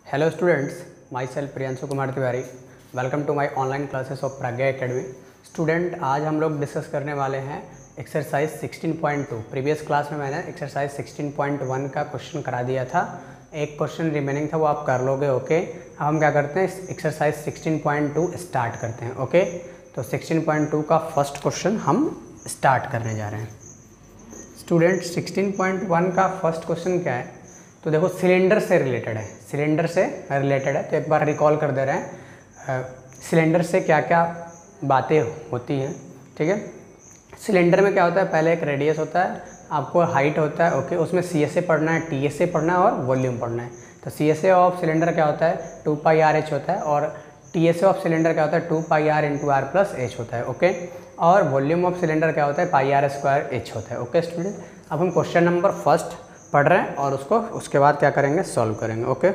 Hello students, myself Priyanshu Kumar Tiwari. Welcome to my online classes of Pragya academy. Student, आज हम लोग discuss करने वाले हैं एक्सरसाइज 16.2। प्रीवियस क्लास में मैंने एक्सरसाइज 16.1 का क्वेश्चन करा दिया था, एक क्वेश्चन रिमेनिंग था, वो आप कर लोगे। ओके, अब हम क्या करते हैं, एक्सरसाइज 16.2 स्टार्ट करते हैं। ओके, तो 16.2 का फर्स्ट क्वेश्चन हम स्टार्ट करने जा रहे हैं। स्टूडेंट, 16.1 का फर्स्ट क्वेश्चन क्या है, तो देखो सिलेंडर से रिलेटेड है, सिलेंडर से रिलेटेड है। तो एक बार रिकॉल कर दे रहे हैं सिलेंडर से क्या क्या बातें होती हैं। ठीक है, सिलेंडर में क्या होता है, पहले एक रेडियस होता है, आपको हाइट होता है। ओके, उसमें CSA पढ़ना है, TSA पढ़ना है और वॉल्यूम पढ़ना है। तो CSA ऑफ सिलेंडर क्या होता है, 2πRh होता है, और TSA ऑफ सिलेंडर क्या होता है, 2πr × r + h होता है। ओके, और वॉल्यूम ऑफ सिलेंडर क्या होता है, πr² h होता है। ओके स्टूडेंट, अब हम क्वेश्चन नंबर फर्स्ट पढ़ रहे हैं और उसके बाद क्या करेंगे, सॉल्व करेंगे। ओके,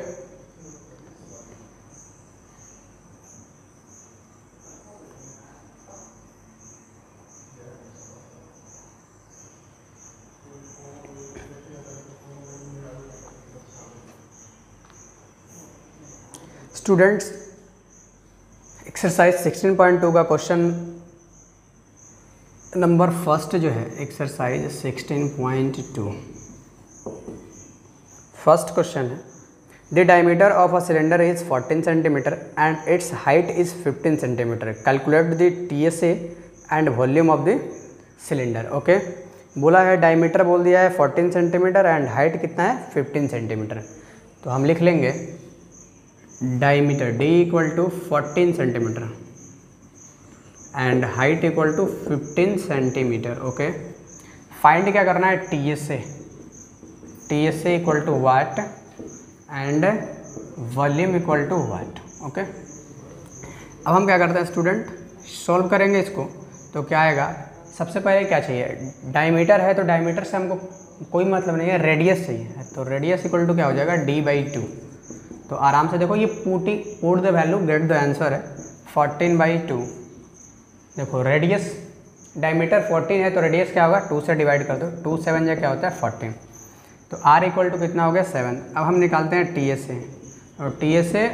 स्टूडेंट्स, एक्सरसाइज 16.2 का क्वेश्चन नंबर फर्स्ट जो है, एक्सरसाइज 16.2 फर्स्ट क्वेश्चन है, the diameter of a cylinder is 14 centimetre and its height is 15 centimetre. Calculate the TSA and volume of the cylinder. Okay, बोला है diameter बोल दिया है 14 centimetre and height कितना है, 15 सेंटीमीटर। तो हम लिख लेंगे diameter D = 14 centimetre and height = 15 centimetre. Okay, find क्या करना है, TSA = what and volume = what. Okay, अब हम क्या करते हैं स्टूडेंट, सॉल्व करेंगे इसको। तो क्या आएगा, सबसे पहले क्या चाहिए, डायमीटर है, तो डायमीटर से हमको कोई मतलब नहीं है, रेडियस चाहिए। तो रेडियस = क्या हो जाएगा, D/2। तो आराम से देखो, ये put the value, get the answer है 14/2। देखो रेडियस, डायमीटर 14 है तो रेडियस क्या होगा, 2 से डिवाइड कर दो, 2 7 क्या होता है 14। तो R = कितना हो गया, 7। अब हम निकालते हैं TSA। और TSA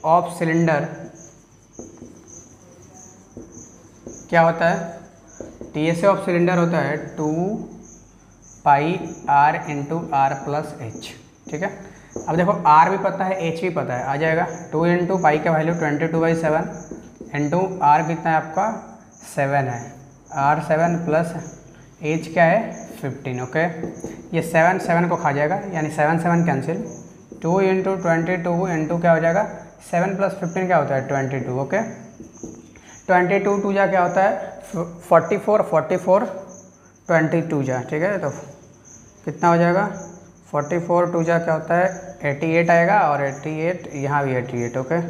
ऑफ सिलेंडर क्या होता है, TSA ऑफ सिलेंडर होता है 2πr × r + h। ठीक है, अब देखो R भी पता है, H भी पता है, आ जाएगा 2 × पाई का वैल्यू 22/7 इंटू R कितना है आपका 7 है, R 7 + H क्या है 15। ओके, ये 7 को खा जाएगा, यानी 7 कैंसिल, 2 × 22 इंटू क्या हो जाएगा, 7 + 15 क्या होता है 22। ओके, 22 2 जा क्या होता है 44 22 जा। ठीक है, तो कितना हो जाएगा, 44 2 जा क्या होता है 88 आएगा, और 88 यहाँ भी 88। ओके,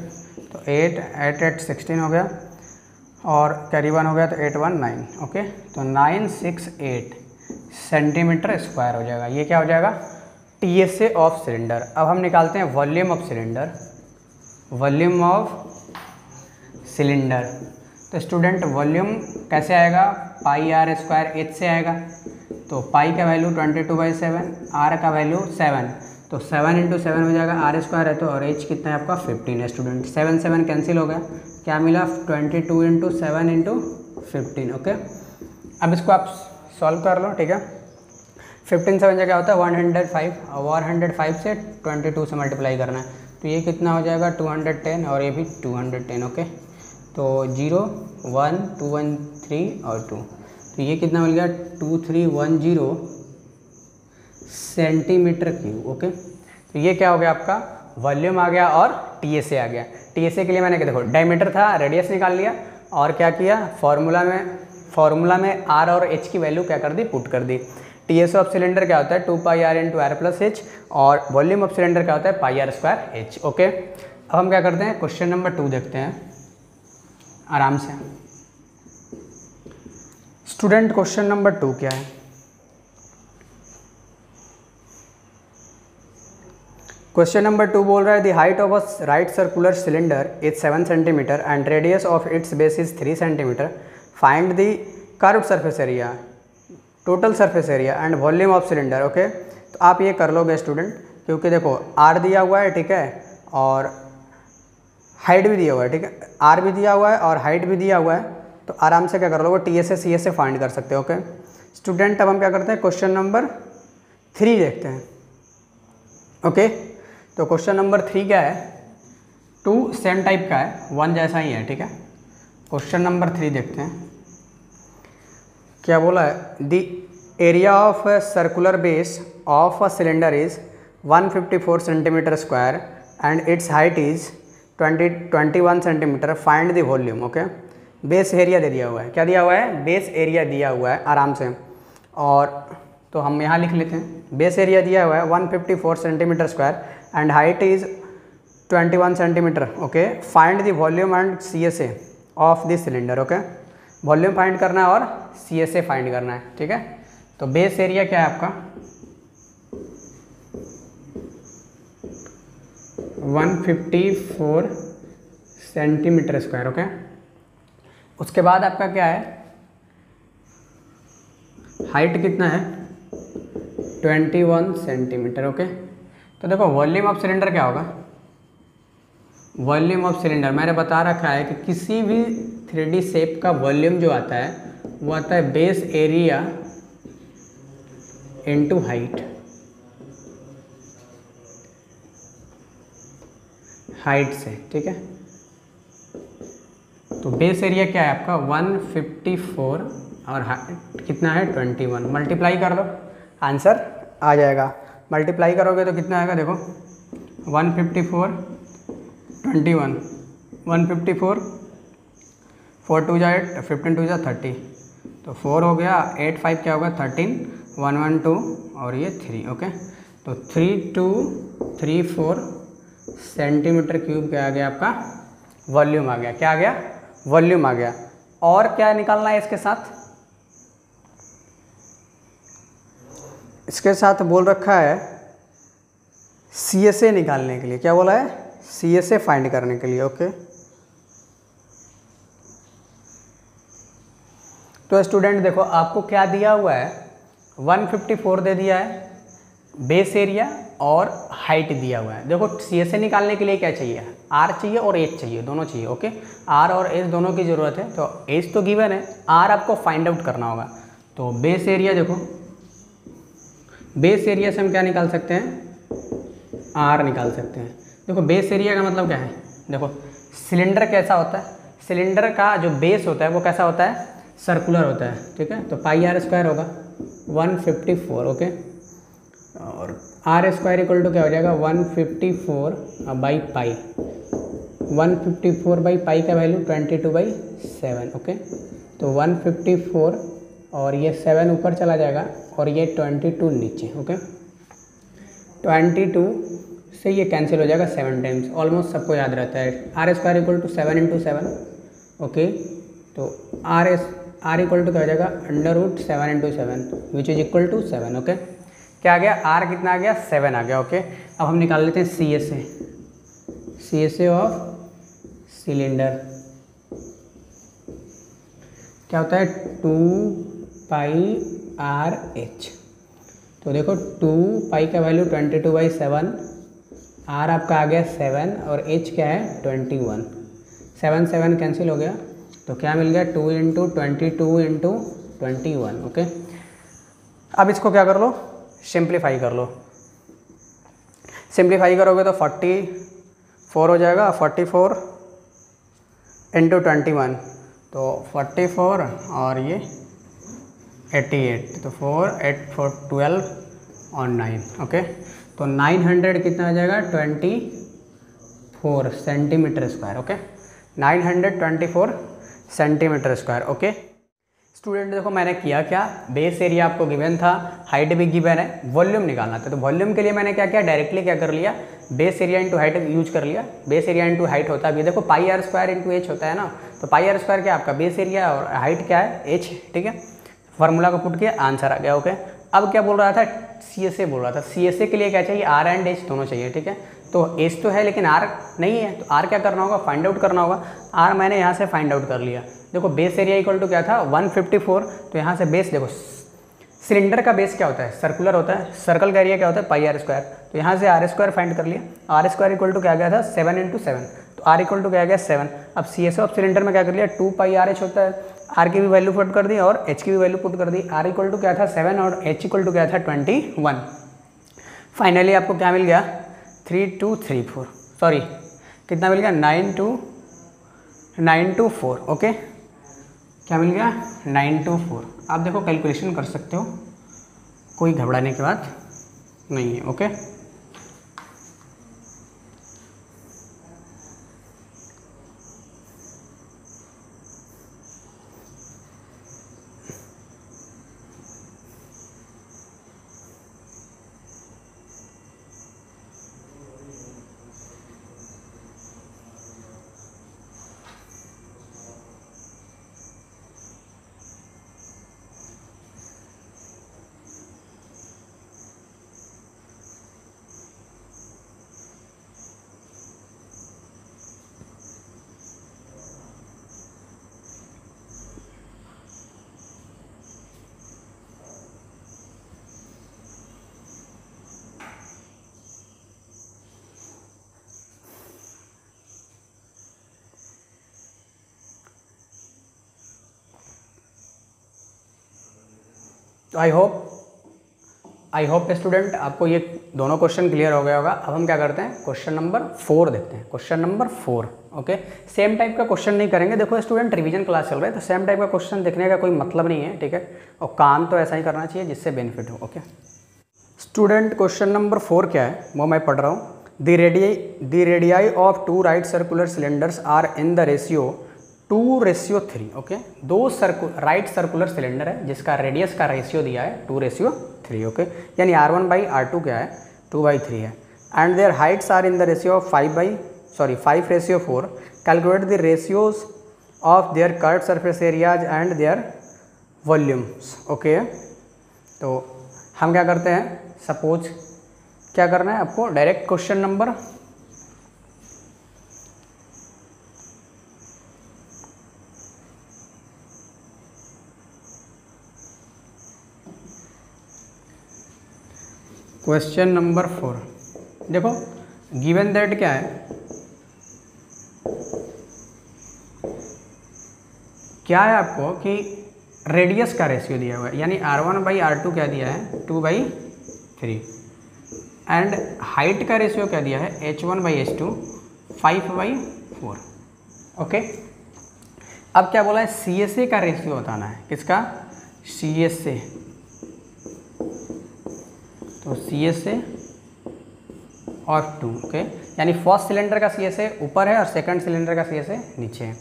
तो 8 8 16 हो गया, और कैरी 1 हो गया, तो 8 1 9। ओके, तो 968 सेंटीमीटर स्क्वायर हो जाएगा। ये क्या हो जाएगा, TSA ऑफ सिलेंडर। अब हम निकालते हैं volume of cylinder, volume of cylinder. तो स्टूडेंट, वॉल्यूम कैसे आएगा, πr² h से आएगा। तो पाई का वैल्यू 22/7, R का वैल्यू 7, तो 7 × 7 हो जाएगा, R² है तो, और H कितना है आपका 15 है स्टूडेंट। 7 कैंसिल हो गया, क्या मिला 22 × 7 × 15। ओके, अब इसको आप सॉल्व कर लो। ठीक है, 15 7 क्या होता है 105, और 105 से 22 से मल्टीप्लाई करना है, तो ये कितना हो जाएगा 210, और ये भी 210। ओके, तो 0 1 2 1 3 और 2, तो ये कितना मिल गया 2310 सेंटीमीटर क्यूब। ओके, तो ये क्या हो गया, आपका वॉल्यूम आ गया और TSA आ गया। TSA के लिए मैंने क्या, देखो डायमीटर था, रेडियस निकाल लिया, और क्या किया, फॉर्मूला में R और H की वैल्यू क्या कर दी, पुट कर दी। TSA ऑफ सिलेंडर क्या होता है 2πr × r + h, और वॉल्यूम ऑफ सिलेंडर क्या होता है πr² h। ओके, अब हम क्या करते हैं, क्वेश्चन नंबर 2 देखते हैं आराम से। स्टूडेंट, क्वेश्चन नंबर 2 क्या है, क्वेश्चन नंबर 2 बोल रहा है, the height of a right circular cylinder is 7 centimetre and radius of its base is 3 centimetre. Find the curved surface area, total surface area and volume of cylinder. Okay, तो आप ये कर लोगे student, क्योंकि देखो R दिया हुआ है, ठीक है, और हाइट भी दिया हुआ है, ठीक है, आर भी दिया हुआ है और हाइट भी दिया हुआ है, तो आराम से क्या कर लोगे, T S A C S A find कर सकते हो। ओके स्टूडेंट, अब हम क्या करते हैं, क्वेश्चन नंबर 3 देखते हैं। ओके तो क्वेश्चन नंबर 3 क्या है, 2 सेम टाइप का है, 1 जैसा ही है, ठीक है। क्वेश्चन नंबर 3 देखते हैं क्या बोला है, the area of circular base of a cylinder is 154 centimetre square and its height is 21 centimetre, find the volume. Okay base area दे दिया हुआ है, क्या दिया हुआ है, बेस एरिया दिया हुआ है आराम से, और तो हम यहाँ लिख लेते हैं, बेस एरिया दिया हुआ है 154 centimetre square and height is 21 centimetre. Okay find the volume and C S A of this cylinder. Okay volume find करना है और सी एस ए फाइंड करना है, ठीक है। तो बेस एरिया क्या है आपका 154 सेंटीमीटर स्क्वायर। ओके उसके बाद आपका क्या है, हाइट कितना है 21 सेंटीमीटर। ओके तो देखो वॉल्यूम ऑफ सिलेंडर क्या होगा, वॉल्यूम ऑफ सिलेंडर मैंने बता रखा है कि किसी भी 3D शेप का वॉल्यूम जो आता है वो आता है base area into height, height से, ठीक है। तो बेस एरिया क्या है आपका 154 और हाइट कितना है 21, मल्टीप्लाई कर लो आंसर आ जाएगा। मल्टीप्लाई करोगे तो कितना आएगा, देखो 154 21 154 4 2 जा 8 15 2 जा 30, तो 4 हो गया, 8 5 क्या होगा 13 1 1 2 और ये 3। ओके तो 3234 सेंटीमीटर क्यूब क्या आ गया आपका, वॉल्यूम आ गया, क्या आ गया, वॉल्यूम आ गया। और क्या निकालना है इसके साथ, इसके साथ बोल रखा है सी एस ए निकालने के लिए, क्या बोला है, सी एस ए फाइंड करने के लिए। ओके तो स्टूडेंट देखो आपको क्या दिया हुआ है, 154 दे दिया है बेस एरिया और हाइट दिया हुआ है। देखो सी एस ए निकालने के लिए क्या चाहिए, आर चाहिए और एच चाहिए, दोनों चाहिए। ओके आर और एच दोनों की ज़रूरत है, तो एच तो गिवन है, आर आपको फाइंड आउट करना होगा। तो बेस एरिया, देखो बेस एरिया से हम क्या निकाल सकते हैं, आर निकाल सकते हैं। देखो बेस एरिया का मतलब क्या है, देखो सिलेंडर कैसा होता है, सिलेंडर का जो बेस होता है वो कैसा होता है, सर्कुलर होता है, ठीक है। तो पाई आर स्क्वायर होगा 154। ओके और आर स्क्वायर इक्वल टू क्या हो जाएगा 154 बाई पाई, 154 बाई पाई का वैल्यू 22/7। ओके तो 154 और ये 7 ऊपर चला जाएगा और ये 22 नीचे। ओके 22 से ये कैंसिल हो जाएगा 7 टाइम्स, ऑलमोस्ट सबको याद रहता है। R square equal to 7 × 7। Okay तो आर इक्वल टू क्या हो जाएगा √7 × 7 which is equal to 7। Okay क्या आ गया, आर कितना आ गया 7 आ गया। ओके अब हम निकाल लेते हैं C S A of cylinder, क्या होता है 2πRh। तो देखो 2π का वैल्यू 22/7, आर आपका आ गया 7 और एच क्या है 21, 7 7 कैंसिल हो गया, तो क्या मिल गया 2 × 22 × 21। ओके अब इसको क्या कर लो, सिंप्लीफाई कर लो। सिंप्लीफाई करोगे तो 44 हो जाएगा, 44 × 21 तो 44 और ये 88, तो 4 8 4 12 और 9। ओके तो 900 कितना आ जाएगा 24 centimetre square. Okay 924 centimetre square. Okay student देखो मैंने किया क्या, बेस एरिया आपको गिवन था, हाइट भी गिवन है, वॉल्यूम निकालना था। तो वॉल्यूम के लिए मैंने क्या किया, डायरेक्टली क्या कर लिया, base area into height use कर लिया। बेस एरिया इंटू हाइट होता है, अभी देखो पाई आर स्क्वायर इंटू एच होता है ना, तो पाई आर स्क्वायर क्या आपका बेस एरिया और हाइट क्या है एच, ठीक है। फार्मूला को पुट किया, आंसर आ गया। ओके अब क्या बोल रहा था, सी एस ए बोल रहा था, सी एस ए के लिए क्या चाहिए, आर एंड एच दोनों चाहिए, ठीक है। तो एच तो है लेकिन आर नहीं है, तो आर क्या करना होगा, फाइंड आउट करना होगा। आर मैंने यहाँ से फाइंड आउट कर लिया। देखो बेस एरिया इक्वल टू क्या था 154, तो यहाँ से बेस देखो सिलेंडर का बेस क्या होता है, सर्कुलर होता है, सर्कल का एरिया क्या होता है पाई आर स्क्वायर। तो यहाँ से आर स्क्वायर फाइंड कर लिया, आर स्क्वायर इक्वल टू क्या गया था 7 × 7, तो आर इक्वल टू क्या गया 7। अब सी एस ऑफ सिलेंडर में क्या कर लिया 2 पाई आर एच होता है, आर की भी वैल्यू पुट कर दी और एच की भी वैल्यू पुट कर दी। आर इक्वल टू क्या था 7 और एच इक्वल टू क्या था 21। फाइनली आपको क्या मिल गया 3234, सॉरी कितना मिल गया 924। ओके क्या मिल गया 924। आप देखो कैलकुलेशन कर सकते हो, कोई घबराने की बात नहीं है। ओके तो आई होप स्टूडेंट आपको ये दोनों क्वेश्चन क्लियर हो गया होगा। अब हम क्या करते हैं क्वेश्चन नंबर 4 देखते हैं। Question number 4 okay, same type का क्वेश्चन नहीं करेंगे। देखो स्टूडेंट रिवीजन क्लास चल रहा है तो सेम टाइप का क्वेश्चन देखने का कोई मतलब नहीं है, ठीक है, और काम तो ऐसा ही करना चाहिए जिससे बेनिफिट हो। ओके स्टूडेंट क्वेश्चन नंबर 4 क्या है वो मैं पढ़ रहा हूँ। The radii of 2 right circular cylinders are in the ratio 2:3। Okay, 2 right circular cylinder है जिसका रेडियस का रेशियो दिया है 2:3। ओके, यानी R1/R2 क्या है 2/3 है, and their heights are in the ratio of 5:4। Calculate the ratios of their curved surface areas and their volumes. Okay, तो हम क्या करते हैं, सपोज क्या करना है आपको, direct question number question number 4 देखो, गिवन दैट क्या है, क्या है आपको कि रेडियस का रेशियो दिया हुआ है, यानी R1/R2 क्या दिया है 2/3, एंड हाइट का रेशियो क्या दिया है H1/H2 5/4। ओके, अब क्या बोला है CSA का रेशियो बताना है, किसका CSA, तो CSA और 2। ओके, यानी फर्स्ट सिलेंडर का CSA ऊपर है और सेकंड सिलेंडर का CSA नीचे है।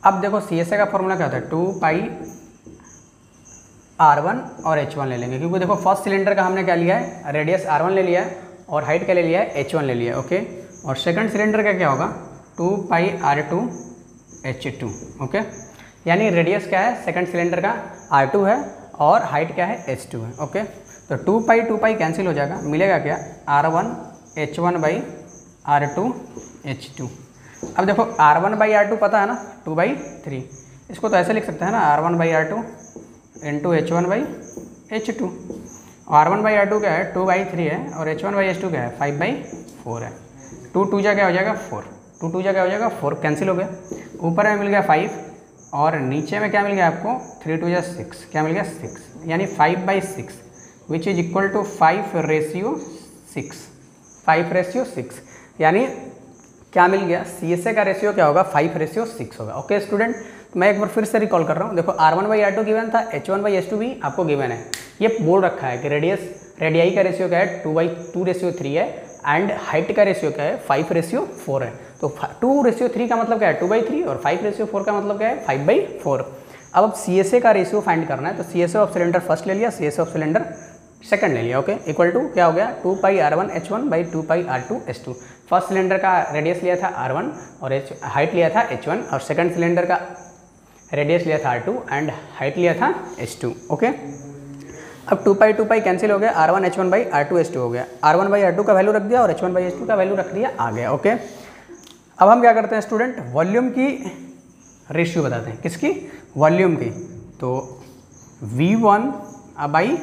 अब देखो CSA का फॉर्मूला क्या होता है 2πr1 और H1 ले लेंगे, क्योंकि देखो फर्स्ट सिलेंडर का हमने क्या लिया है, रेडियस R1 ले लिया है और हाइट क्या ले लिया है H1 ले लिया है। ओके, और सेकंड सिलेंडर का क्या होगा 2πr2 H2। ओके, यानी रेडियस क्या है सेकंड सिलेंडर का R2 है और हाइट क्या है H2 है। ओके, तो 2π कैंसिल हो जाएगा, मिलेगा क्या R1 H1/R2 H2। अब देखो R1/R2 पता है ना 2/3, इसको तो ऐसे लिख सकते हैं ना R1/R2 इंटू H1/H2। R1/R2 क्या है 2/3 है और H1/H2 क्या है 5/4 है। 2 2 जा क्या हो जाएगा 4, 2 2 जा क्या हो जाएगा 4, कैंसिल हो गया। ऊपर में मिल गया 5 और नीचे में क्या मिल गया आपको 3 2 जा 6, क्या मिल गया 6, यानी 5/6 विच इज इक्वल टू 5:6, 5:6, यानी क्या मिल गया CSA का रेशियो क्या होगा 5:6 होगा। ओके स्टूडेंट, तो मैं एक बार फिर से रिकॉल कर रहा हूँ। देखो R1/R2 गिवन था, H1/H2 भी आपको गिवन है। ये बोल रखा है कि रेडियाई का रेशियो क्या है 2/3 है एंड हाइट का रेशियो क्या है 5:4 है। तो 2:3 का मतलब क्या है 2/3 और 5:4 का मतलब क्या है 5/4। अब CSA का रेशियो फाइंड करना है, तो CSA ऑफ सिलेंडर फर्स्ट ले लिया, CSA ऑफ सिलेंडर सेकंड ले लिया। ओके, इक्वल टू क्या हो गया 2πr1H1/2πr2H2। फर्स्ट सिलेंडर का रेडियस लिया था R1 और हाइट लिया था H1, और सेकंड सिलेंडर का रेडियस लिया था R2 एंड हाइट लिया था H2। ओके, अब 2π कैंसिल हो गया, R1 H1/R2H2 हो गया, R1/R2 का वैल्यू रख दिया और H1/H2 का वैल्यू रख दिया, आ गया। ओके, अब हम क्या करते हैं स्टूडेंट, वॉल्यूम की रेशियो बताते हैं, किसकी वॉल्यूम की, तो V1/V2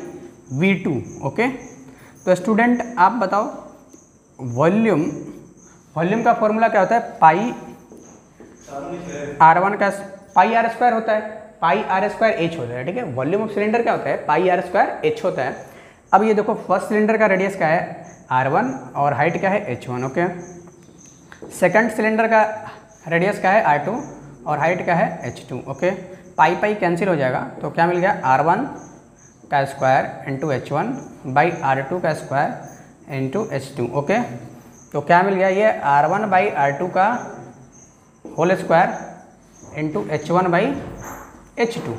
V2। ओके, तो स्टूडेंट आप बताओ वॉल्यूम का फॉर्मूला क्या होता है? पाई R1 का पाई R स्क्वायर होता है, पाई R स्क्वायर H होता है, ठीक है। वॉल्यूम ऑफ सिलेंडर क्या होता है? पाई R स्क्वायर H होता है। अब ये देखो फर्स्ट सिलेंडर का रेडियस क्या है? R1 और हाइट क्या है? H1। ओके, सेकंड सिलेंडर का रेडियस क्या है? R2 और हाइट क्या है? H2। ओके, पाई पाई कैंसिल हो जाएगा तो क्या मिल गया? R1 का square into H1 by R2 का स्क्वायर इंटू H2। ओके, तो क्या मिल गया? ये R1 बाई R2 का whole square into H1 by H2।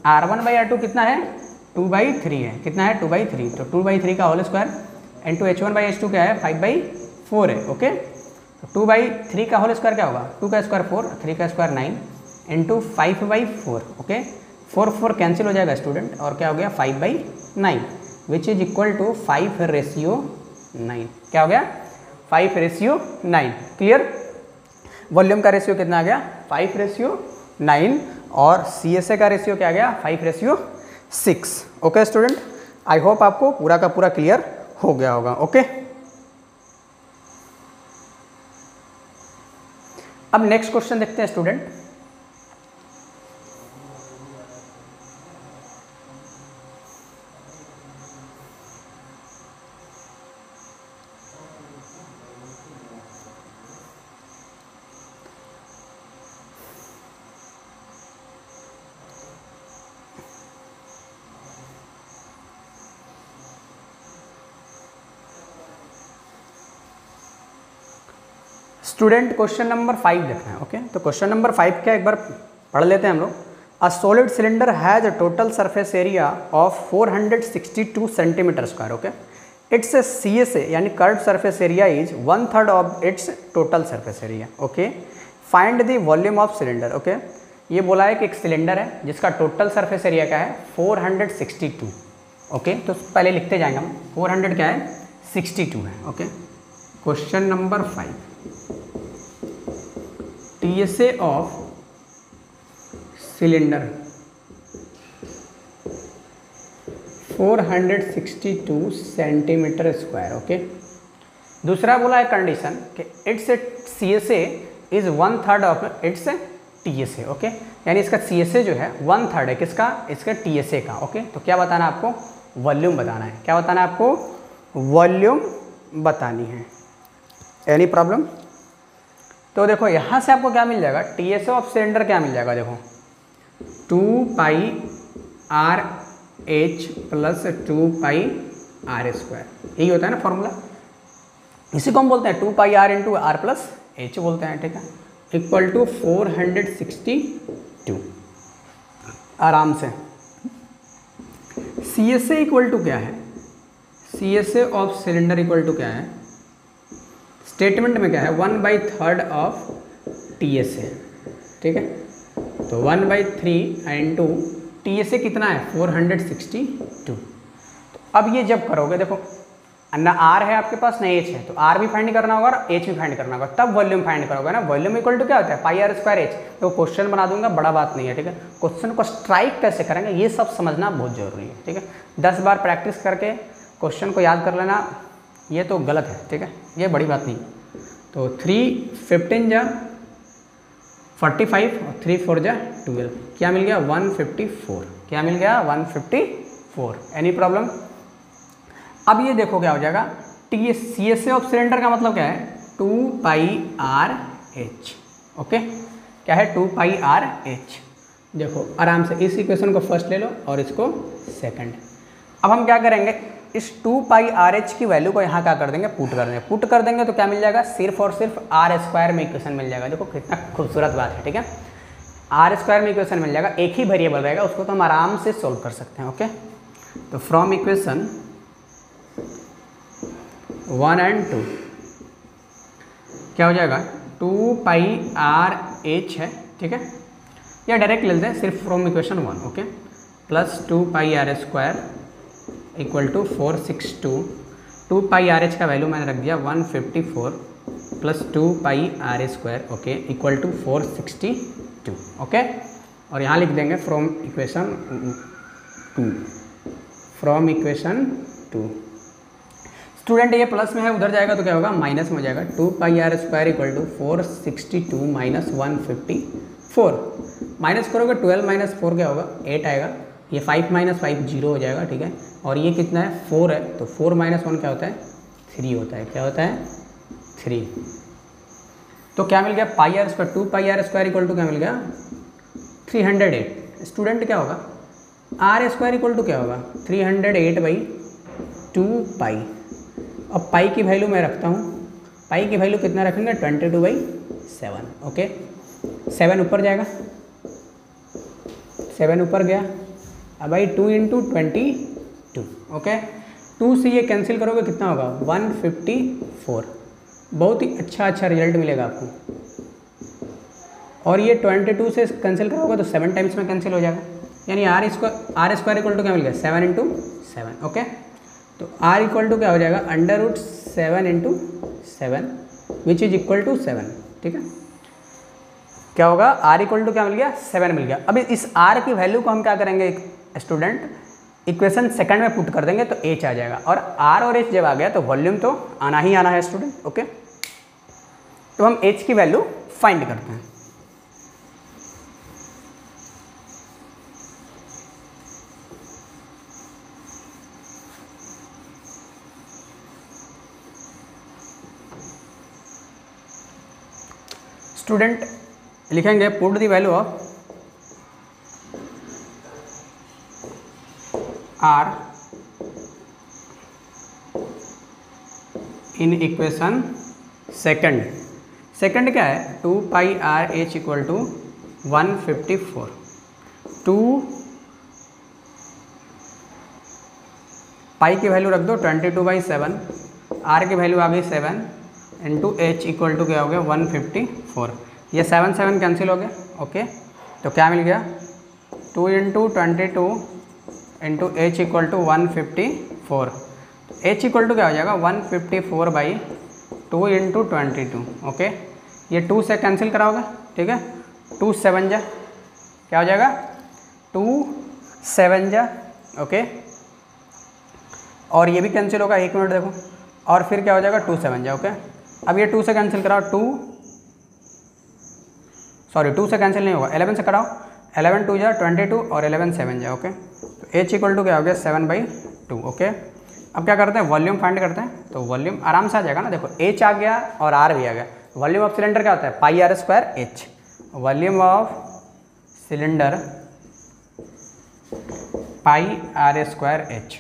R1 by R2 कितना है? 2/3 है। कितना है? 2/3। तो 2/3 का whole square into H1 by H2 क्या है? 5/4 है। ओके, तो 2/3 का होल स्क्वायर क्या होगा? 2 का स्क्वायर 4, 3 का स्क्वायर 9 इंटू 5/4। ओके, 4 कैंसिल हो जाएगा स्टूडेंट और क्या हो गया? 5/9 विच इज इक्वल टू 5:9। क्या हो गया? 5:9। क्लियर? वॉल्यूम का रेशियो कितना आ गया? 5:9 और CSA का रेशियो क्या आ गया? 5:6। ओके स्टूडेंट, आई होप आपको पूरा का पूरा क्लियर हो गया होगा। ओके, अब नेक्स्ट क्वेश्चन देखते हैं स्टूडेंट। स्टूडेंट क्वेश्चन नंबर 5 देखना है। ओके, तो क्वेश्चन नंबर 5 क्या एक बार पढ़ लेते हैं हम लोग। A solid cylinder has a total surface area of 462 centimetre square. Okay, it's CSA यानी curve surface area is 1/3 of its total surface area. Okay, find the volume of cylinder. Okay, ये बोला है कि एक सिलेंडर है जिसका total surface area क्या है? 462। ओके, तो पहले लिखते जाएंगे हम। 400 क्या है? 62 है। Okay, question number 5, TSA of cylinder 462 centimetre square. Okay, दूसरा बोला है कंडीशन कि it's CSA is 1/3 of its TSA। Okay, यानी इसका CSA जो है 1/3 है किसका? इसका TSA का। ओके, तो क्या बताना है आपको? वॉल्यूम बताना है। क्या बताना है आपको? वॉल्यूम बतानी है। Any problem? तो देखो यहाँ से आपको क्या मिल जाएगा? TSA ऑफ सिलेंडर क्या मिल जाएगा? देखो 2πRH प्लस 2πR²। यही होता है ना फॉर्मूला, इसी को हम बोलते हैं 2πR into R plus H बोलते हैं। ठीक है, इक्वल टू 462। आराम से CSA इक्वल टू क्या है? CSA of cylinder equal to क्या है? स्टेटमेंट में क्या है? 1/3 ऑफ TSA। ठीक है, तो 1/3 इंटू TSA कितना है? 462। तो अब ये जब करोगे देखो ना R है आपके पास ना H है, तो R भी फाइंड करना होगा और H भी फाइंड करना होगा, तब वॉल्यूम फाइंड करोगे ना। वॉल्यूम इक्वल टू क्या होता है? πr²H। तो क्वेश्चन बना दूंगा, बड़ा बात नहीं है। ठीक है, क्वेश्चन को स्ट्राइक कैसे करेंगे ये सब समझना बहुत जरूरी है। ठीक है, 10 बार प्रैक्टिस करके क्वेश्चन को याद कर लेना ये तो गलत है। ठीक है, ये बड़ी बात नहीं। तो 3 15 जा 45 और 3 4 जा 12, क्या मिल गया? 154। क्या मिल गया? 154। Any problem? अब ये देखो क्या हो जाएगा? CSA ऑफ सिलेंडर का मतलब क्या है? 2πRH। ओके, क्या है? 2πRH। देखो आराम से इस इक्वेशन को फर्स्ट ले लो और इसको सेकंड। अब हम क्या करेंगे? इस 2πRH की वैल्यू को यहाँ क्या कर देंगे? पुट कर देंगे। पुट कर देंगे तो क्या मिल जाएगा? सिर्फ और सिर्फ R² में इक्वेशन मिल जाएगा। देखो कितना खूबसूरत बात है। ठीक है, R² में इक्वेशन मिल जाएगा, एक ही वेरिएबल रहेगा, उसको तो हम आराम से सोल्व कर सकते हैं। ओके, तो फ्रॉम इक्वेशन 1 और 2 क्या हो जाएगा? 2πRH है। ठीक है, या डायरेक्ट ले लेते हैं सिर्फ from equation 1। Okay, plus 2πR² equal to 462। 2πRH का वैल्यू मैंने रख दिया 154 plus 2πR²। Okay, equal to 462। Okay, और यहाँ लिख देंगे from equation 2 from equation 2। Student ये प्लस में है, उधर जाएगा तो क्या होगा, माइनस में हो जाएगा। 2πr² equal to 462 minus 154। Minus करोगे 12 माइनस 4 क्या होगा, 8 आएगा। ये 5 माइनस 5 0 हो जाएगा, ठीक है। और ये कितना है, 4 है, तो 4 माइनस 1 क्या होता है, 3 होता है। क्या होता है, 3। तो क्या मिल गया, πr², 2πr² इक्वल टू क्या मिल गया, 308। स्टूडेंट क्या होगा, r² इक्वल टू क्या होगा, 308/2π। अब पाई की वैल्यू मैं रखता हूँ, पाई की वैल्यू कितना रखेंगे, 22/7। ओके, 7 ऊपर जाएगा, 7 ऊपर गया। अब भाई 2 × 22। ओके, 2 से ये कैंसिल करोगे कितना होगा, 154। बहुत ही अच्छा रिजल्ट मिलेगा आपको। और ये 22 से कैंसिल करोगे तो 7 टाइम्स में कैंसिल हो जाएगा, यानी r² इक्वल टू क्या मिल गया, 7 × 7। ओके, तो r इक्वल टू क्या हो जाएगा, √7 × 7 विच इज इक्वल टू 7। ठीक है, क्या होगा, r इक्वल टू क्या मिल गया, 7 मिल गया। अब इस r की वैल्यू को हम क्या करेंगे स्टूडेंट, इक्वेशन सेकंड में पुट कर देंगे तो h आ जाएगा। और r और h जब आ गया तो वॉल्यूम तो आना ही आना है स्टूडेंट। ओके, तो हम h की वैल्यू फाइंड करते हैं। स्टूडेंट लिखेंगे put the value of r in equation second. Second क्या है, 2πrh इक्वल टू 154। 2 पाई की वैल्यू रख दो 22/7, r की वैल्यू आ गई 7 इंटू h इक्वल टू क्या हो गया, 154। ये 7 7 कैंसिल हो गया। ओके, तो क्या मिल गया, 2 × 22 इंटू h इक्वल टू 154। तो h इक्वल टू क्या हो जाएगा, 154/2 × 22। ओके, ये 2 से कैंसिल कराओगे, ठीक है, 2 7 जा क्या हो जाएगा, 2 7 जा। ओके, और ये भी कैंसिल होगा, 1 मिनट देखो, और फिर क्या हो जाएगा, 2 7 जा। ओके, अब ये 2 से कैंसिल कराओ, 2 से कैंसिल नहीं होगा, 11 से कराओ, 11 2 जा 22 और 11 7 जा। ओके, तो h इक्वल टू क्या हो गया, 7/2। ओके, अब क्या करते हैं, वॉल्यूम फाइंड करते हैं। तो वॉल्यूम आराम से आ जाएगा ना, देखो h आ गया और r भी आ गया। वॉल्यूम ऑफ सिलेंडर क्या होता है, πr²h। Volume of cylinder πr²h।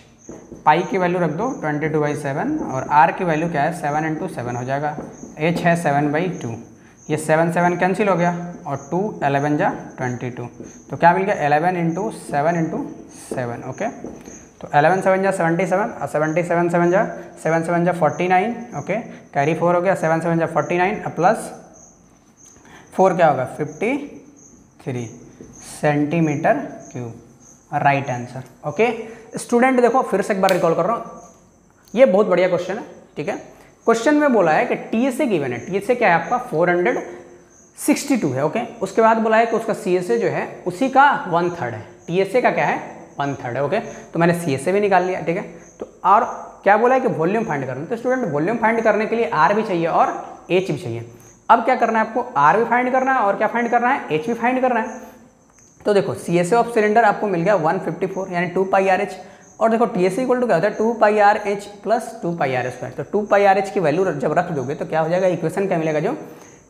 पाई की वैल्यू रख दो 22/7 और r की वैल्यू क्या है, 7 × 7 हो जाएगा। h है 7/2, ये 7 7 कैंसिल हो गया और 2 11 जा 22। तो क्या मिल गया, 11 × 7 × 7। ओके, तो 11 7 जा 77 और 77 7 जा 7 7 जा 49। ओके, कैरी 4 हो गया, 7 7 जा 49 प्लस 4 क्या होगा, 53 centimetre cube, right answer. Okay student, देखो फिर से एक बार रिकॉल कर रहा हूँ, ये बहुत बढ़िया क्वेश्चन है। ठीक है, क्वेश्चन में बोला है कि TSA गिवन है, TSA क्या है आपका 462 है। ओके, उसके बाद बोला है कि उसका CSA जो है उसी का 1/3 है। TSA का क्या है, 1/3 है। ओके, तो मैंने CSA भी निकाल लिया। ठीक है, तो और क्या बोला है कि वॉल्यूम फाइंड करना, तो स्टूडेंट वॉल्यूम फाइंड करने के लिए R भी चाहिए और H भी चाहिए। अब क्या करना है आपको, R भी फाइंड करना है और क्या फाइंड करना है, H भी फाइंड करना है। तो देखो CSA ऑफ सिलेंडर आपको मिल गया 154 यानी 2πrh, और देखो TSA इक्वल टू क्या होता है, 2πrh प्लस 2πr²। तो 2πrh की वैल्यू जब रख दोगे तो क्या हो जाएगा, इक्वेशन क्या मिलेगा, जो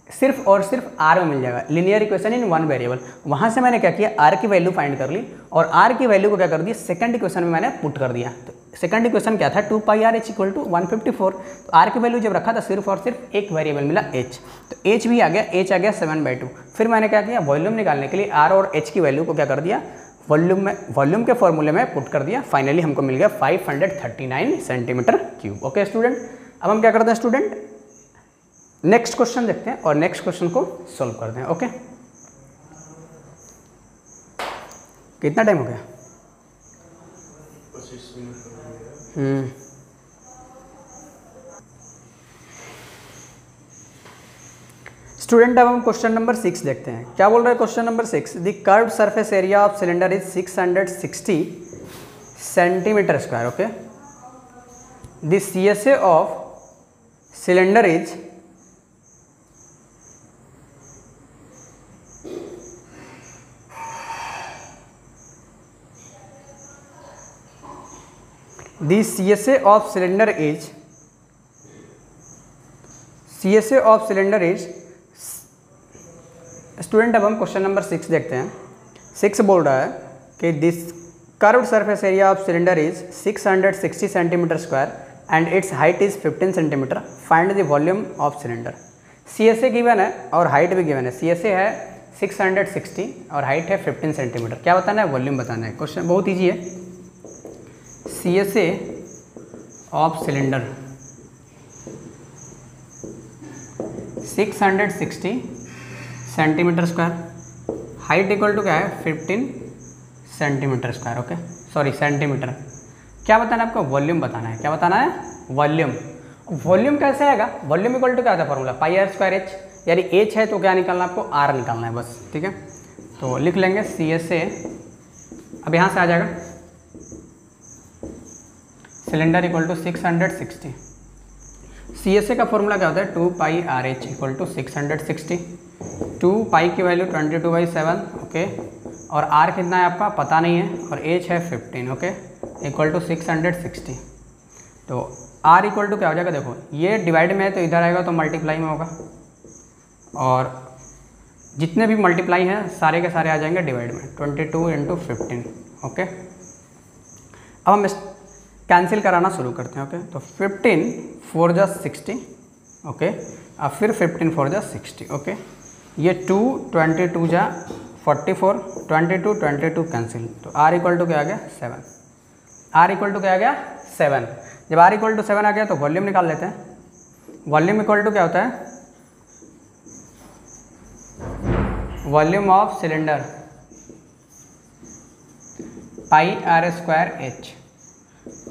सिर्फ और सिर्फ r में मिल जाएगा, linear equation in one variable. वहाँ से मैंने क्या किया, r की वैल्यू फाइंड कर ली और r की वैल्यू को क्या कर दिया, सेकंड इक्वेशन में मैंने पुट कर दिया। तो सेकंड इक्वेशन क्या था, 2πrh इक्वल टू 154। तो r की वैल्यू जब रखा था सिर्फ और सिर्फ एक वेरिएबल मिला h, तो h भी आ गया, h आ गया 7/2। फिर मैंने क्या किया, वॉल्यूम निकालने के लिए r और h की वैल्यू को क्या कर दिया, वॉल्यूम के फॉर्मूले में पुट कर दिया। फाइनली हमको मिल गया 539 सेंटीमीटर क्यूब। ओके स्टूडेंट, अब हम क्या करते हैं स्टूडेंट, नेक्स्ट क्वेश्चन देखते हैं और नेक्स्ट क्वेश्चन को सॉल्व करते हैं। ओके, कितना टाइम हो गया, 25 मिनट। स्टूडेंट, अब हम क्वेश्चन नंबर 6 देखते हैं। क्या बोल रहा है question number 6, the curved surface area of cylinder is 660 centimetre square. Okay, the CSA of cylinder is the CSA of cylinder is student. अब हम क्वेश्चन नंबर 6 देखते हैं. 6 बोल रहा है कि this curved surface area of cylinder is 660 centimetre square and its height is 15 centimetre. Find the volume of cylinder. CSA given है और हाइट भी गिवन है. CSA है 660 और हाइट है 15 सेंटीमीटर. क्या बताना है? वॉल्यूम बताना है. क्वेश्चन बहुत ईजी है. CSA of cylinder 660 centimetre square, height equal to क्या है? 15 centimetre square. Okay, sorry centimetre. क्या बताना है आपको? वॉल्यूम बताना है. क्या बताना है? वॉल्यूम. वॉल्यूम कैसे आएगा? वॉल्यूम इक्वल टू क्या होता है formula? Pi are square H. यानी एच है तो क्या निकालना है आपको? आर निकालना है बस. ठीक है, तो लिख लेंगे CSA. अब यहाँ से आ जाएगा सिलेंडर इक्वल टू 660. CSA का फॉर्मूला क्या होता है? 2 pi R H equal to 660. 2 पाई की वैल्यू 22/7. ओके, और आर कितना है आपका पता नहीं है, और एच है 15. Okay, equal to 660. तो आर इक्वल टू क्या हो जाएगा? देखो ये डिवाइड में है तो इधर आएगा तो मल्टीप्लाई में होगा, और जितने भी मल्टीप्लाई हैं सारे के सारे आ जाएंगे डिवाइड में. 22 × 15. ओके, अब हम कैंसिल कराना शुरू करते हैं. ओके, तो 15 4 जा 60. ओके, अब फिर 15 4 जा 60. ओके, ये 2 22 जा 44. 22 कैंसिल, तो आर इक्वल टू क्या आ गया? 7. आर इक्वल टू क्या आ गया? 7. जब आर इक्वल टू 7 आ गया तो वॉल्यूम निकाल लेते हैं. वॉल्यूम इक्वल टू क्या होता है? Volume of cylinder pi are square H.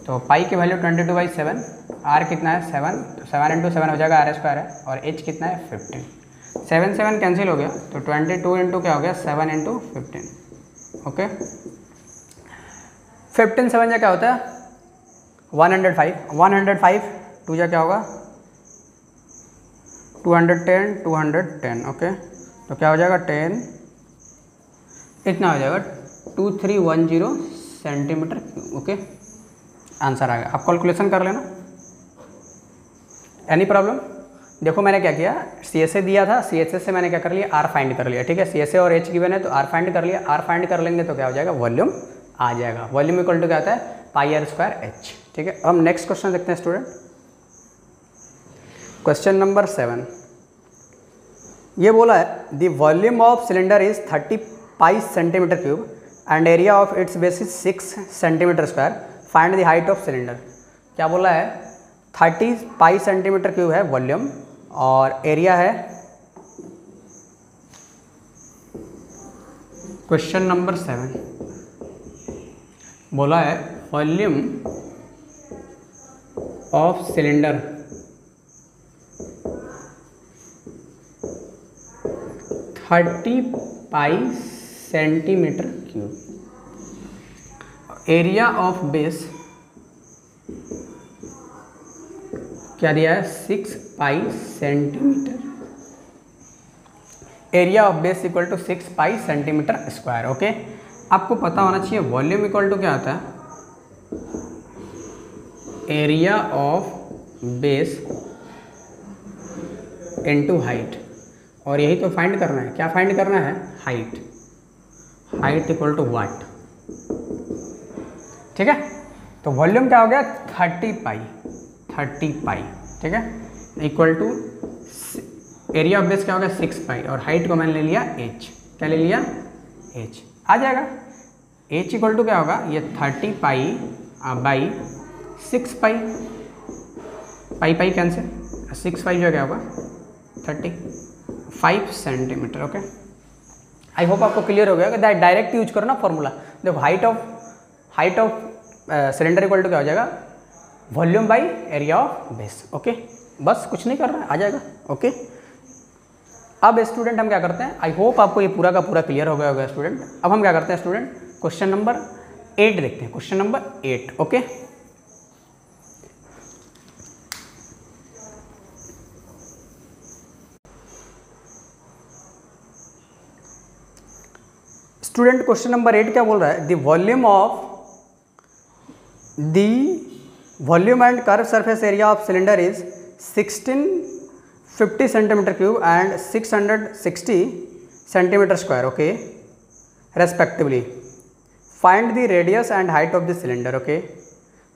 तो पाई की वैल्यू 22/7, आर कितना है? 7. तो 7 × 7 हो जाएगा, आर स्क्वायर है, और एच कितना है? 15. 7 7 कैंसिल हो गया, तो 22 × क्या हो गया? 7 × 15. ओके, 15 7 जा क्या होता है? 105. 105 2 जा क्या होगा? 210. 210. ओके, तो क्या हो जाएगा? 10 इतना हो जाएगा 2310 सेंटीमीटर क्यूब. ओके, आंसर आ गया. आप कैलकुलेशन कर लेना. Any problem? देखो मैंने क्या किया, CSA दिया था, CSA से मैंने क्या कर लिया? आर फाइंड कर लिया. ठीक है, CSA और एच गिवन है तो आर फाइंड कर लिया. आर फाइंड कर लेंगे तो क्या हो जाएगा? वॉल्यूम आ जाएगा. वॉल्यूम इक्वल टू क्या होता है? Pi are square H. ठीक है, हम नेक्स्ट क्वेश्चन देखते हैं स्टूडेंट. क्वेश्चन नंबर 7 ये बोला है the volume of cylinder is 30 pi centimetre cube and area of its base is 6 centimetre square. Find the height of cylinder. क्या बोला है? 30 पाई सेंटीमीटर क्यूब है वॉल्यूम, और एरिया है क्वेश्चन नंबर 7 बोला है volume of cylinder 30 pi centimetre cube, area of base क्या दिया है? 6 pi centimetre. Area of base equal to 6 pi centimetre square. Okay, आपको पता होना चाहिए वॉल्यूम इक्वल टू क्या होता है? Area of base into height, और यही तो फाइंड करना है. क्या फाइंड करना है? हाइट. हाइट इक्वल टू वाट. ठीक है, तो वॉल्यूम क्या हो गया? 30 पाई. ठीक है, equal to area of base क्या हो गया? 6 पाई, और हाइट को मैंने ले लिया h. क्या ले लिया? h. आ जाएगा h इक्वल टू क्या होगा? ये 30 pi by 6 pi. Pi cancel, 6 पाई जो क्या होगा? 35 सेंटीमीटर. ओके, आई होप आपको क्लियर हो गया कि डायरेक्ट यूज करो ना फॉर्मूला. देखो height of cylinder equal to क्या हो जाएगा? Volume by area of base. Okay, बस कुछ नहीं करना है, आ जाएगा. ओके, अब स्टूडेंट हम क्या करते हैं? आई होप आपको ये पूरा का पूरा क्लियर हो गया होगा स्टूडेंट. अब हम क्या करते हैं स्टूडेंट? क्वेश्चन नंबर 8 देखते हैं, question number 8। Okay, student question number 8 क्या बोल रहा है, the volume and curve surface area of cylinder is 1650 centimetre cube and 660 centimetre square, okay, respectively. Find the radius and height of the cylinder, okay.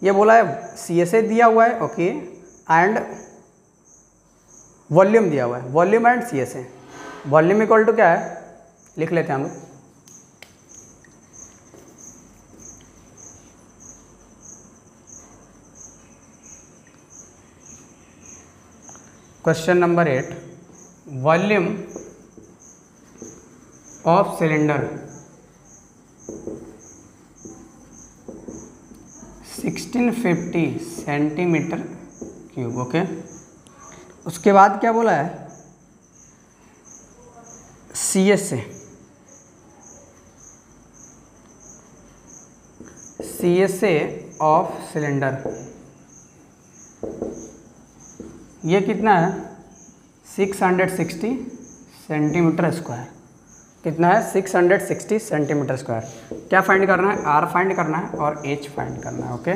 ये बोला है CSA दिया हुआ है, ओके, एंड वॉल्यूम दिया हुआ है, volume and CSA। Volume equal to क्या है, लिख लेते हैं हम लोग, question number 8, volume of cylinder 1650 centimetre cube, okay. उसके बाद क्या बोला है, CSA ऑफ सिलेंडर, ये कितना है 660 सेंटीमीटर स्क्वायर, कितना है 660 सेंटीमीटर स्क्वायर। क्या फाइंड करना है, R फाइंड करना है और H फाइंड करना है, ओके।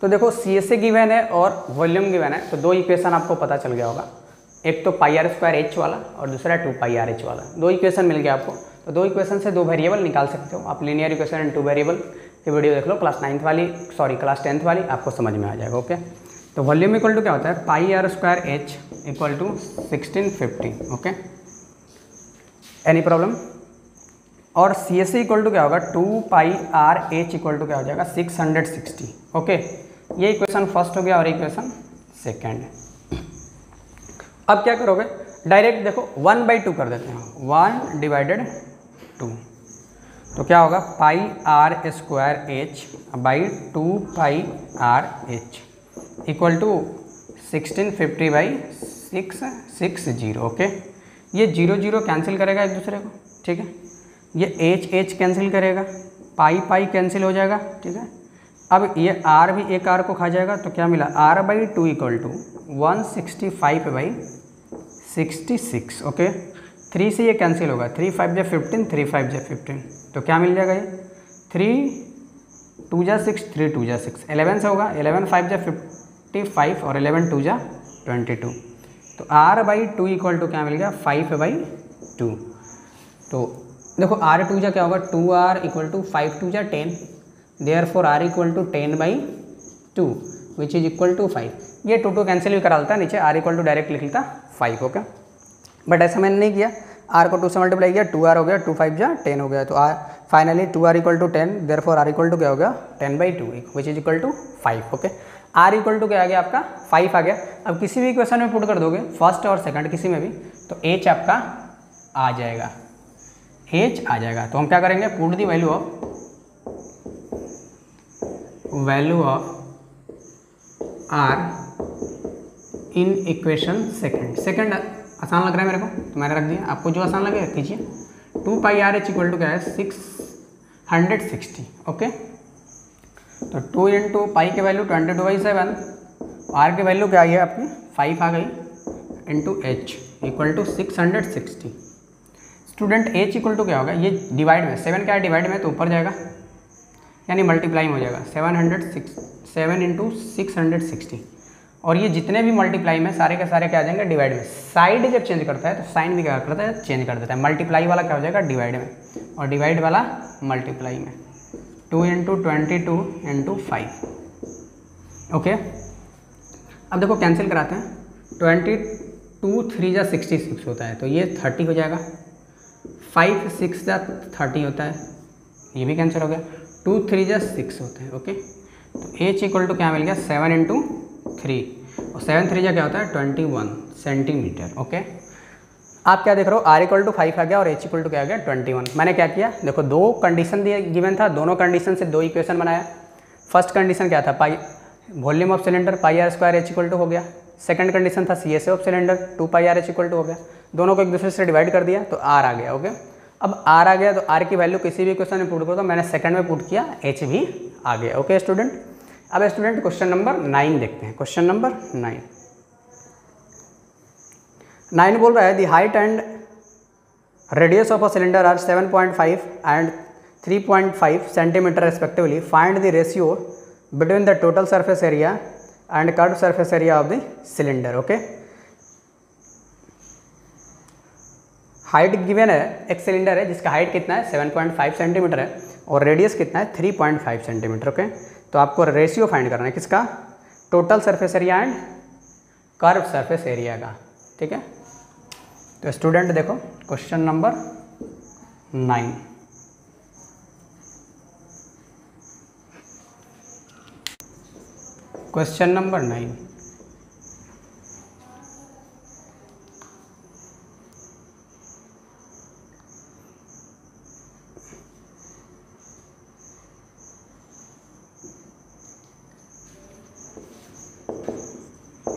तो देखो CSA गिवन है और वॉल्यूम गिवन है, तो दो इक्वेशन आपको पता चल गया होगा, एक तो पाई आर स्क्वायर H वाला और दूसरा 2 पाई आर H वाला। दो इक्वेशन मिल गया आपको, तो दो इक्वेशन से दो वेरिएबल निकाल सकते हो आप। लीनियर इक्वेशन एंड 2 वेरिएबल की वीडियो देख लो, क्लास 10th वाली, आपको समझ में आ जाएगा, ओके। तो वॉल्यूम इक्वल टू क्या होता है, pi are square H equal to 1650, okay. Any problem. और CSA इक्वल टू क्या होगा, 2 pi r H equal to क्या हो जाएगा 660, ओके। ये इक्वेशन फर्स्ट हो गया और इक्वेशन सेकेंड। अब क्या करोगे, डायरेक्ट देखो 1/2 कर देते हैं, 1/2, तो क्या होगा pi are square H by 2 pi r H equal to 1650 by 660, okay. ये 0 0 कैंसिल करेगा एक दूसरे को, ठीक है। ये H कैंसिल करेगा, पाई कैंसिल हो जाएगा, ठीक है। अब ये R भी एक R को खा जाएगा, तो क्या मिला R/2 equal to 165 by 66, okay. 3 से ये कैंसिल होगा, 3 5 जा 15, 3 5 जा 15, तो क्या मिल जाएगा ये 3 2 जा 6, 3 2 जा 6, 11 से होगा, 11 5 जा 55 और 11 2 जा 22, तो R/2 इक्वल टू क्या मिल गया 5/2। तो देखो R2 जा क्या होगा 2R इक्वल टू 5 2 जा 10, therefore R equal to 10/2 which is equal to 5। ये 2 कैंसिल भी करा लेता है, नीचे R इक्वल टू डायरेक्ट लिख लेता 5, ओके। बट ऐसा मैंने नहीं किया, R को 2 से मल्टीप्लाई किया, 2R हो गया, 2 5 जा 10 हो गया, तो finally 2R equal to 10, therefore R equal to क्या हो गया 10/2 which is equal to 5, okay. R equal to क्या आ गया आपका 5 आ गया। अब किसी भी इक्वेशन में पुट कर दोगे, फर्स्ट और सेकंड किसी में भी, तो H आपका आ जाएगा, H आ जाएगा। तो हम क्या करेंगे, put the value of R in equation second आसान लग रहा है मेरे को, तो मैंने रख दिया, आपको जो आसान लगे कीजिए। 2 pi r H equal to क्या है 660, ओके। तो 2 इंटू पाई की वैल्यू 22/7, R की वैल्यू क्या आई है आपकी 5 आ गई, into H equal to 660। Student H equal to क्या होगा, ये डिवाइड में 7 क्या है डिवाइड में, तो ऊपर जाएगा यानी मल्टीप्लाई हो जाएगा 7 इंटू 660, और ये जितने भी मल्टीप्लाई में सारे के सारे क्या आ जाएंगे डिवाइड में। साइड जब चेंज करता है तो साइन भी क्या करता है चेंज कर देता है। मल्टीप्लाई वाला क्या हो जाएगा डिवाइड में, और डिवाइड वाला मल्टीप्लाई में। 2 इंटू 22 इंटू 5, ओके। अब देखो कैंसिल कराते हैं, 22 3 जा 66 होता है, तो ये 30 हो जाएगा, 5 6 जा 30 होता है, ये भी कैंसिल हो गया, 2 3 जा 6 होता है, ओके। तो H इक्वल टू क्या मिल गया 7 इंटू 3, और 7 3 जा क्या होता है 21 सेंटीमीटर, ओके। आप क्या देख रहे हो, R इक्वल टू 5 आ गया और H इक्वल टू क्या आ गया 21। मैंने क्या किया, देखो दो कंडीशन दिए गिवन था, दोनों कंडीशन से दो इक्वेशन बनाया। फर्स्ट कंडीशन क्या था, pi volume of cylinder pi are square H equal to हो गया। सेकंड कंडीशन था CSA of cylinder 2 pi r H equal to हो गया। दोनों को एक दूसरे से डिवाइड कर दिया तो R आ गया, ओके। अब आर आ गया तो आर की वैल्यू किसी भी क्वेश्चन में पुट करो, तो मैंने सेकंड में पुट किया, एच भी आ गया। ओके स्टूडेंट, अब स्टूडेंट क्वेश्चन नंबर 9 देखते हैं। क्वेश्चन नंबर 9 बोल रहा है the height and radius of a cylinder are 7.5 and 3.5 centimetre respectively, find the ratio between the total surface area and curved surface area of the cylinder. Okay, height given है, एक cylinder है जिसका height कितना है 7.5 centimetre है और radius कितना है 3.5 सेंटीमीटर। ओके, तो आपको रेशियो फाइंड करना है किसका, total surface area and curve surface area का। ठीक है, तो स्टूडेंट देखो question number 9, question number 9,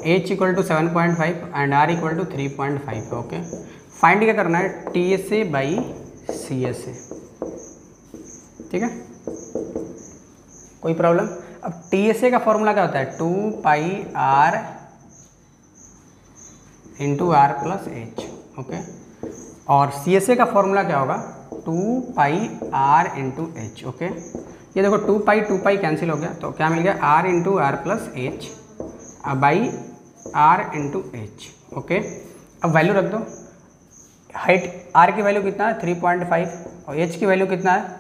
h equal to 7.5 and r equal to 3.5। Okay, find क्या करना है, T S A by C S A. ठीक है, कोई प्रॉब्लम। अब टी एस ए का फॉर्मूला क्या होता है, 2 pi r into are plus h. Okay, और सी एस ए का फॉर्मूला क्या होगा, 2 pi r into H. Okay, ये देखो 2 पाई कैंसिल हो गया, तो क्या मिल गया, R into are plus H by R into H. Okay, अब वैल्यू रख दो, हाइट आर की वैल्यू कितना है 3.5 और एच की वैल्यू कितना है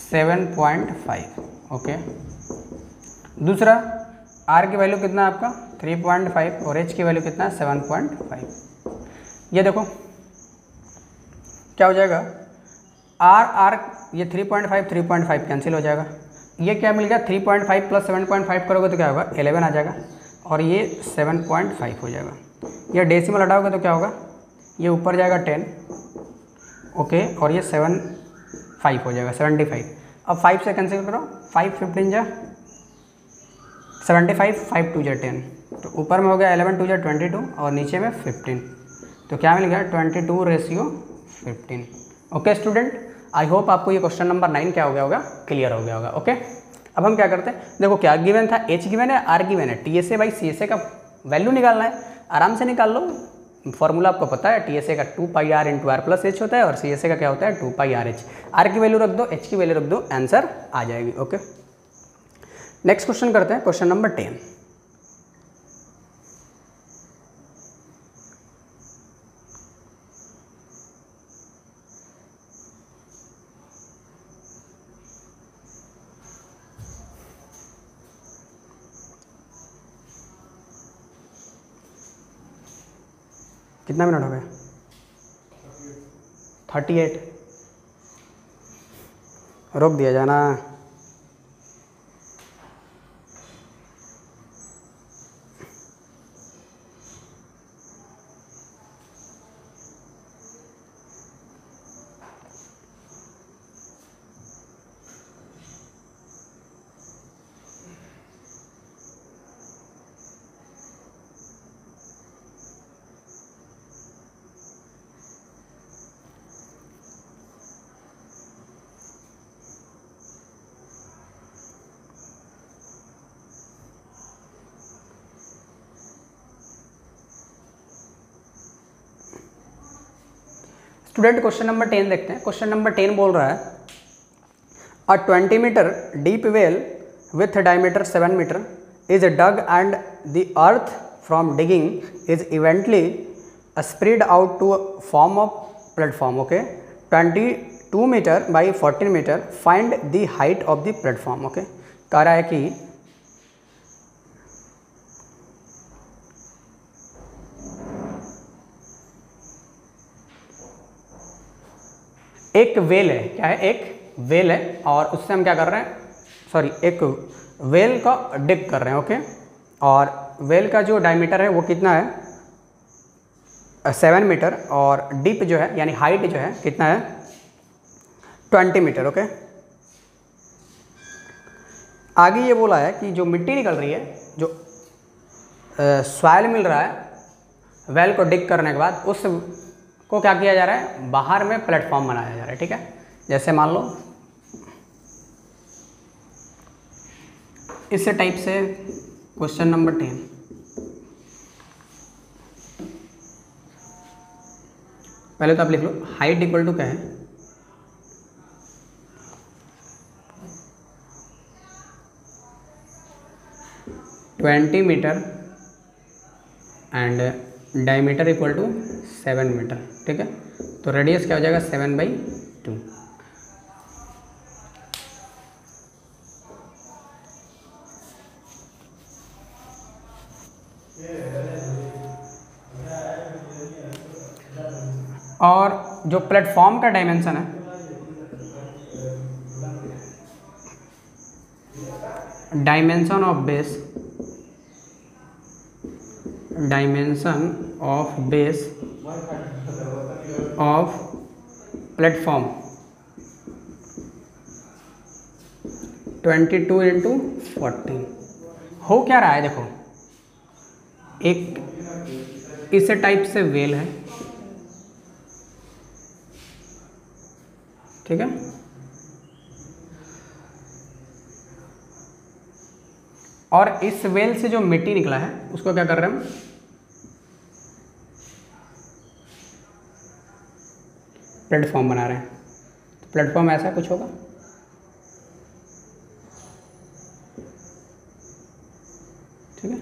7.5। ओके, दूसरा आर की वैल्यू कितना है आपका 3.5 और एच की वैल्यू कितना है 7.5। ये देखो क्या हो जाएगा, आर ये 3.5 कैंसिल हो जाएगा, ये क्या मिल गया 3.5 प्लस 7.5 करोगे तो क्या होगा 11 आ जाएगा और ये 7.5 हो जाएगा। ये डेसिमल हटाओगे तो क्या होगा, ये ऊपर जाएगा 10। ओके, और ये 7.5 हो जाएगा 75। अब 5 से कैंसिल करो, 5 15 जा 75, 5 2 जा 10, तो ऊपर में हो गया 11 2 जा 22 और नीचे में 15, तो क्या मिल गया 22:15। ओके स्टूडेंट, आई होप आपको ये क्वेश्चन नंबर 9 क्या हो गया होगा, क्लियर हो गया होगा। ओके, अब हम क्या करते हैं, देखो क्या गिवन था, एच गिवन है, आर गिवन है, T S A by C S A का वैल्यू निकालना है, आराम से निकाल लो, फॉर्मूला आपको पता है, टी एस ए का 2 pi r into are plus h होता है और सी एस ए का क्या होता है 2 पाई आर एच। आर की वैल्यू रख दो, एच की वैल्यू रख दो, आंसर आ जाएगी। ओके, नेक्स्ट क्वेश्चन करते हैं, क्वेश्चन नंबर 10। कितना मिनट हो गया, 38, रोक दिया जाना। स्टूडेंट क्वेश्चन नंबर 10 देखते हैं। क्वेश्चन नंबर 10 बोल रहा है a 20 metre deep well with diameter 7 metre is dug and the earth from digging is evenly spread out to form of platform. Okay, 22 metre by 14 metre, find the height of the platform. Okay, कह रहा है कि एक well है, क्या है, एक well है और उससे हम क्या कर रहे हैं, सॉरी एक वेल का डिग कर रहे हैं। ओके, और वेल का जो डायमीटर है वो कितना है 7 मीटर और डीप जो है यानी हाइट जो है कितना है 20 मीटर। ओके, आगे ये बोला है कि जो मिट्टी निकल रही है, जो सॉइल मिल रहा है वेल को डिग करने के बाद, उस को क्या किया जा रहा है, बाहर में प्लेटफॉर्म बनाया जा रहा है, ठीक है। जैसे मान लो इस टाइप से क्वेश्चन नंबर 10, पहले तो आप लिख लो हाइट इक्वल टू क्या है, twenty metre and diameter equal to 7 metre, ठीक है। तो रेडियस क्या हो जाएगा 7/2। और जो प्लेटफॉर्म का डायमेंशन है, dimension of base, dimension of base of platform 22 into 14 हो क्या रहा है, देखो एक इस टाइप से वेल है, ठीक है। और इस वेल से जो मिट्टी निकला है उसको क्या कर रहे हैं हम, प्लेटफॉर्म बना रहे हैं। तो प्लेटफॉर्म ऐसा कुछ होगा, ठीक है,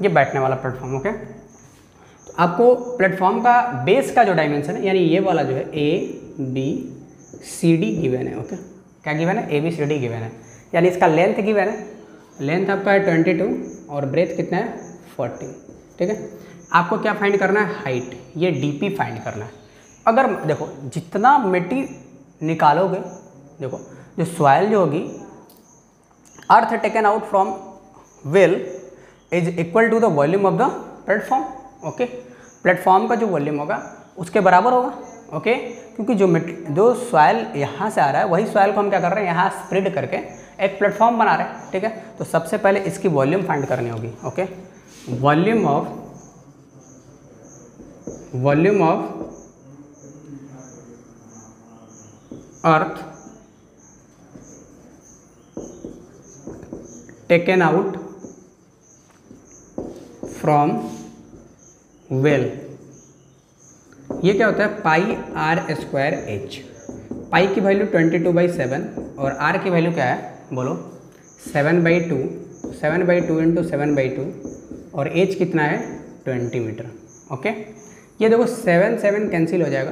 ये बैठने वाला प्लेटफॉर्म, ओके। तो आपको प्लेटफॉर्म का बेस का जो डायमेंशन है, यानी ये वाला जो है ABCD गिवन है, ओके। क्या गिवन है, ABCD गिवन है, यानी इसका लेंथ गिवन है, लेंथ आपका है 22 और ब्रेथ कितना है 40, ठीक है। आपको क्या फाइंड करना है, हाइट, ये DP फाइंड करना है। अगर देखो जितना मिट्टी निकालोगे, देखो जो सॉइल जो होगी, earth taken out from well is equal to the volume of the platform, okay. Platform का जो वॉल्यूम होगा उसके बराबर होगा, ओके। क्योंकि जो सॉइल यहाँ से आ रहा है वही सॉइल को हम क्या कर रहे हैं, यहाँ स्प्रेड करके एक प्लेटफॉर्म बना रहे हैं, ठीक है। तो सबसे पहले इसकी वॉल्यूम फाइंड करनी होगी, okay. Volume of earth taken out from well, ये क्या होता है, πr²h। पाई की वैल्यू 22/7 और r की वैल्यू क्या है, बोलो 7/2, 7/2 इंटू 7/2 और h कितना है 20 मीटर, ओके। ये देखो 7 7 कैंसिल हो जाएगा,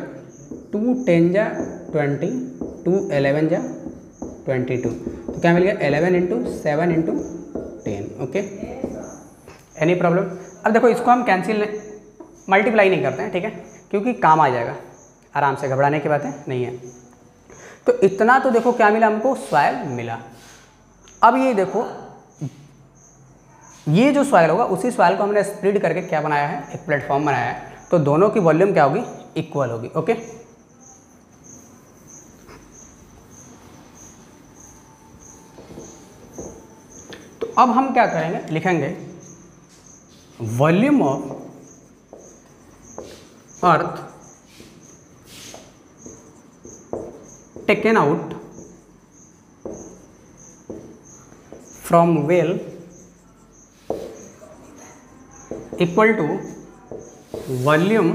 2 10 जा 20, 2 11 जा 22, तो क्या मिल गया 11 into 7 into 10, okay. Any problem. अब देखो इसको हम कैंसिल मल्टीप्लाई नहीं करते हैं, ठीक है, क्योंकि काम आ जाएगा, आराम से, घबराने की बातें नहीं है। तो इतना तो देखो क्या मिला हमको, सॉइल मिला। अब ये देखो ये जो सॉइल होगा उसी सॉइल को हमने स्प्लिट करके क्या बनाया है, एक प्लेटफॉर्म बनाया है। तो दोनों की वॉल्यूम क्या होगी, इक्वल होगी, ओके। तो अब हम क्या करेंगे, लिखेंगे volume of earth taken out from well equal to volume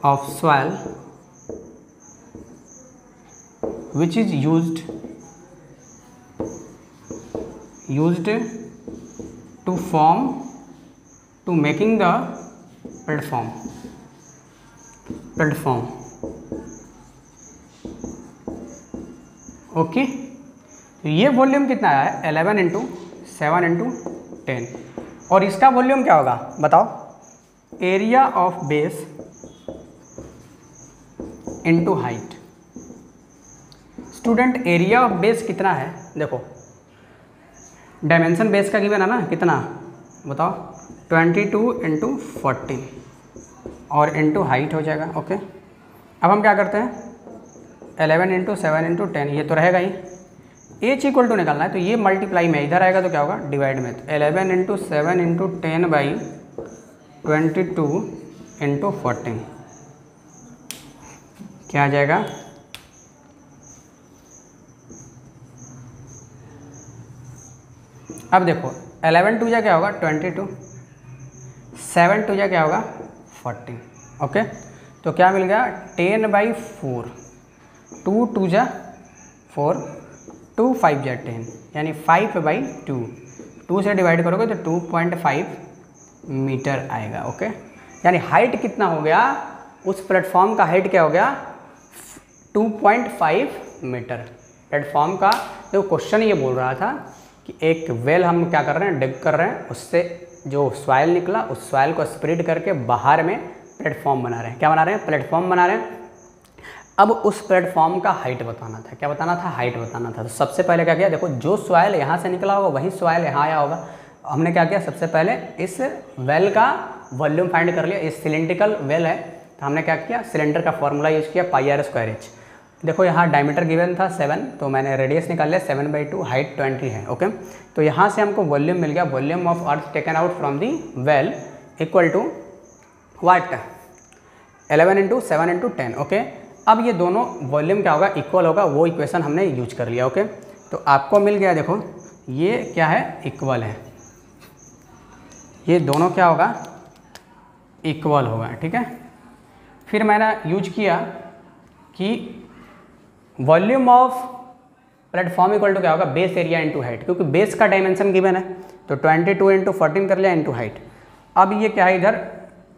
of soil which is used to form to making the platform, okay. तो ये वॉल्यूम कितना आया है, 11 इंटू 7 इंटू 10, और इसका वॉल्यूम क्या होगा बताओ, area of base into height. Student area of base कितना है, देखो डायमेंशन बेस का गिवन है ना, कितना बताओ, 22 इंटू 14 और इंटू हाइट हो जाएगा, ओके। अब हम क्या करते हैं, 11 इंटू 7 इंटू 10, ये तो रहेगा ही, एच इक्वल टू निकालना है, तो ये मल्टीप्लाई में इधर आएगा तो क्या होगा, डिवाइड में। तो 11 इंटू 7 इंटू 10 बाई 22 इंटू 14 क्या आ जाएगा? अब देखो 11 टू जा क्या होगा 22, 7 टू जा क्या होगा 14। ओके, तो क्या मिल गया 10/4, 2 टू जा 4, 2 5 जा 10, यानी 5/2, 2 से डिवाइड करोगे तो 2.5 मीटर आएगा। ओके, यानी हाइट कितना हो गया? उस प्लेटफॉर्म का हाइट क्या हो गया? 2.5 मीटर। प्लेटफॉर्म का जो क्वेश्चन ये बोल रहा था कि एक वेल हम क्या कर रहे हैं, डिग कर रहे हैं, उससे जो सॉइल निकला उस सॉइल को स्प्रेड करके बाहर में प्लेटफॉर्म बना रहे हैं। क्या बना रहे हैं? प्लेटफॉर्म बना रहे हैं। अब उस प्लेटफॉर्म का हाइट बताना था। क्या बताना था? हाइट बताना था। तो सबसे पहले क्या किया, देखो जो सॉइल यहाँ से निकला होगा वही सॉइल यहाँ आया होगा। हमने क्या किया, सबसे पहले इस वेल का वॉल्यूम फाइंड कर लिया। इस सिलेंड्रिकल वेल है तो हमने क्या किया, सिलेंडर का फॉर्मूला यूज किया πr²h। देखो यहाँ डायमीटर गिवन था 7, तो मैंने रेडियस निकाल लिया 7/2, हाइट 20 है। ओके, तो यहाँ से हमको वॉल्यूम मिल गया। Volume of earth taken out from the well equal to what, 11 × 7 × 10। Okay, अब ये दोनों वॉल्यूम क्या होगा, इक्वल होगा। वो इक्वेशन हमने यूज कर लिया। ओके, तो आपको मिल गया, देखो ये क्या है, इक्वल है। ये दोनों क्या होगा, इक्वल होगा। ठीक है, फिर मैंने यूज किया कि volume of platform equal to क्या होगा, बेस एरिया इंटू हाइट, क्योंकि बेस का डायमेंशन गिवन है। तो 22 × 14 कर लिया इंटू हाइट। अब ये क्या है, इधर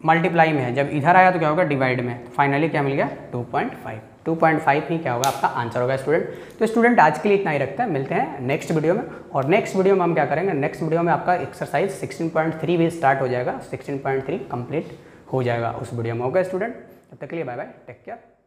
मल्टीप्लाई में है, जब इधर आया तो क्या होगा, डिवाइड में। तो फाइनली क्या मिल गया, 2.5 ही क्या होगा आपका आंसर होगा स्टूडेंट। तो स्टूडेंट आज के लिए इतना ही रखता है, मिलते हैं नेक्स्ट वीडियो में। और नेक्स्ट वीडियो में हम क्या करेंगे, नेक्स्ट वीडियो में आपका एक्सरसाइज 16.3 भी स्टार्ट हो जाएगा, 16.3 कंप्लीट हो जाएगा उस वीडियो में। ओके स्टूडेंट, तब तक के लिए बाय बाय, टेक केयर।